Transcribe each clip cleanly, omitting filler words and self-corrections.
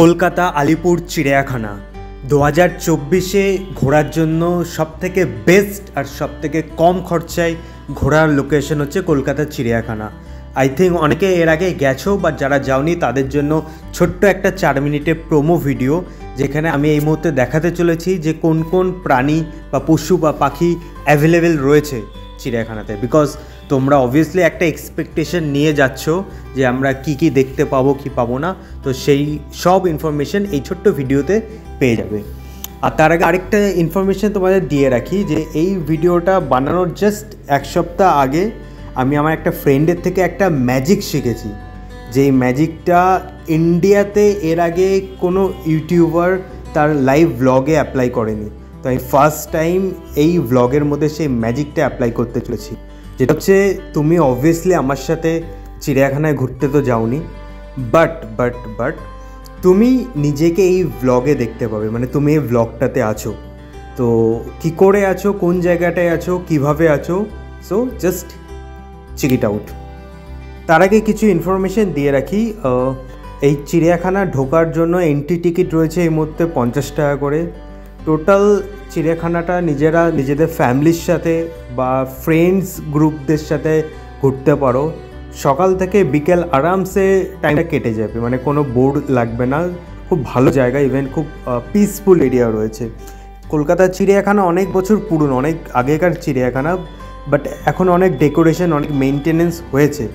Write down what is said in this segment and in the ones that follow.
কলকাতা আলিপুর চিড়িয়াখানা 2024-এ ঘোরার জন্য সবথেকে বেস্ট আর সবথেকে কম খরচায় ঘোরার লোকেশন হচ্ছে কলকাতা চিড়িয়াখানা। আই থিঙ্ক অনেকে এর আগে গেছো, বাট যারা যাওনি তাদের জন্য ছোট্ট একটা 4 মিনিটের প্রোমো ভিডিও, যেখানে আমি এই মুহূর্তে দেখাতে চলেছি যে কোন কোন প্রাণী বা পশু বা পাখি অ্যাভেলেবেল রয়েছে চিড়িয়াখানাতে। বিকজ তোমরা অবভিয়াসলি একটা এক্সপেকটেশন নিয়ে যাচ্ছ যে আমরা কি দেখতে পাবো কি পাবো না, তো সেই সব ইনফরমেশন এই ছোট্ট ভিডিওতে পেয়ে যাবে। আর তার আগে আরেকটা ইনফরমেশন তোমাদের দিয়ে রাখি যে এই ভিডিওটা বানানোর জাস্ট 1 সপ্তাহ আগে আমি আমার একটা ফ্রেন্ডের থেকে একটা ম্যাজিক শিখেছি, যেই ম্যাজিকটা ইন্ডিয়াতে এর আগে কোনো ইউটিউবার তার লাইভ ভ্লগে অ্যাপ্লাই করেনি। তো আমি ফার্স্ট টাইম এই ভ্লগের মধ্যে সেই ম্যাজিকটা অ্যাপ্লাই করতে চলেছি, যেটা হচ্ছে তুমি অবভিয়াসলি আমার সাথে চিড়িয়াখানায় ঘুরতে তো যাওনি, বাট তুমি নিজেকে এই ভ্লগে দেখতে পাবে। মানে তুমি এই ভ্লগটাতে আছো, তো কি করে আছো, কোন জায়গাটায় আছো, কিভাবে আছো, so just check it out. তার আগে কিছু ইনফরমেশন দিয়ে রাখি। এই চিড়িয়াখানা ঢোকার জন্য এন্ট্রি টিকিট রয়েছে এই মুহূর্তে 50 টাকা করে। টোটাল চিড়িয়াখানাটা নিজেদের ফ্যামিলির সাথে বা ফ্রেন্ডস গ্রুপদের সাথে ঘুরতে পারো। সকাল থেকে বিকেল আরামসে টাইমটা কেটে যাবে, মানে কোনো বোর্ড লাগবে না। খুব ভালো জায়গা, ইভেন খুব পিসফুল এরিয়া রয়েছে। কলকাতার চিড়িয়াখানা অনেক বছর পুরনো, অনেক আগেকার চিড়িয়াখানা, বাট এখন অনেক ডেকোরেশন, অনেক মেনটেনেন্স হয়েছে।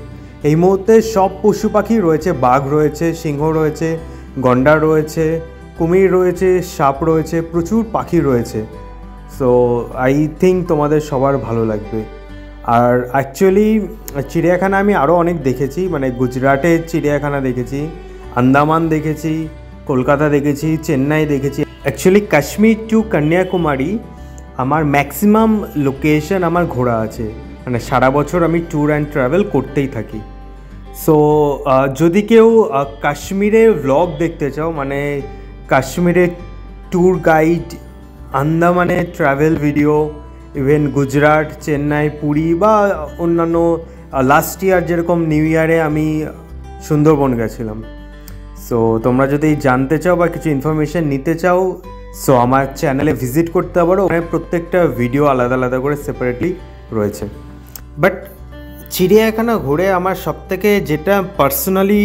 এই মুহূর্তে সব পশু পাখি রয়েছে, বাঘ রয়েছে, সিংহ রয়েছে, গন্ডার রয়েছে, কুমির রয়েছে, সাপ রয়েছে, প্রচুর পাখি রয়েছে। সো আই থিঙ্ক তোমাদের সবার ভালো লাগবে। আর অ্যাকচুয়ালি চিড়িয়াখানা আমি আরও অনেক দেখেছি, মানে গুজরাটের চিড়িয়াখানা দেখেছি, আন্দামান দেখেছি, কলকাতা দেখেছি, চেন্নাই দেখেছি। অ্যাকচুয়ালি কাশ্মীর টু কন্যাকুমারী আমার ম্যাক্সিমাম লোকেশন আমার ঘোরা আছে, মানে সারা বছর আমি ট্যুর অ্যান্ড ট্রাভেল করতেই থাকি। সো যদি কেউ কাশ্মীরে ভ্লগ দেখতে চাও, মানে কাশ্মীরের ট্যুর গাইড, আন্দামানের travel video, even Gujarat, Chennai, Puri বা অন্যান্য, লাস্ট ইয়ার যেরকম নিউ ইয়ারে আমি সুন্দরবন গেছিলাম। সো তোমরা যদি জানতে চাও বা কিছু ইনফরমেশান নিতে চাও, সো আমার চ্যানেলে ভিজিট করতে পারো। ওখানে প্রত্যেকটা ভিডিও আলাদা আলাদা করে সেপারেটলি রয়েছে। বাট চিড়িয়াখানা ঘুরে আমার সবথেকে যেটা পার্সোনালি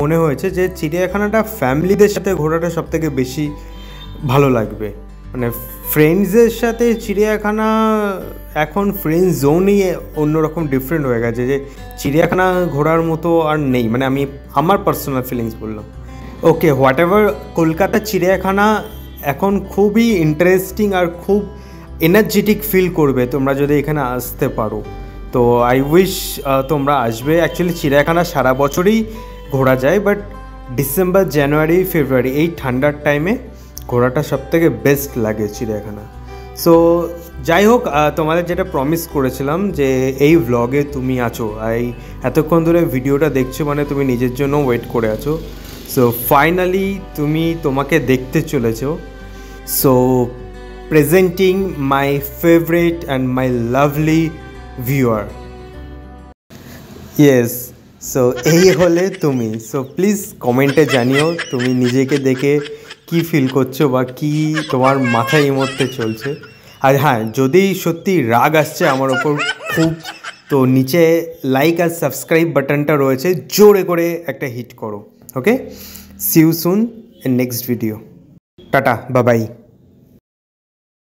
মনে হয়েছে যে চিড়িয়াখানাটা ফ্যামিলিদের সাথে ঘোরাটা সবথেকে বেশি ভালো লাগবে। মানে ফ্রেন্ডসদের সাথে চিড়িয়াখানা এখন ফ্রেন্ড জোনই অন্যরকম ডিফারেন্ট হয়ে গেছে, যে চিড়িয়াখানা ঘোরার মতো আর নেই। মানে আমি আমার পার্সোনাল ফিলিংস বললাম। ওকে, হোয়াট এভার, কলকাতা চিড়িয়াখানা এখন খুবই ইন্টারেস্টিং আর খুব এনার্জেটিক ফিল করবে তোমরা যদি এখানে আসতে পারো। তো আই উইশ তোমরা আসবে। অ্যাকচুয়ালি চিড়িয়াখানা সারা বছরই ঘোরা যায়, বাট ডিসেম্বর, জানুয়ারি, ফেব্রুয়ারি এই ঠান্ডার টাইমে ঘোরাটা সবথেকে বেস্ট লাগে চিড়িয়াখানা। সো যাই হোক, তোমাদের যেটা প্রমিস করেছিলাম যে এই ভ্লগে তুমি আছো, এতক্ষণ ধরে ভিডিওটা দেখছো, মানে তুমি নিজের জন্য ওয়েট করে আছো। সো ফাইনালি তোমাকে দেখতে চলেছো। So presenting my favourite and my lovely viewer. Yes, so এই হলে তুমি। সো প্লিজ কমেন্টে জানিও তুমি নিজেকে দেখে কি ফিল করছো বা কি তোমার মাথায় এই মুহূর্তে চলছে। আর হ্যাঁ, যদি সত্যি রাগ আসছে আমার ওপর খুব, তো নিচে লাইক আর সাবস্ক্রাইব বাটনটা রয়েছে, জোরে করে একটা হিট করো। Okay, see you soon in next video. Tata, bye by.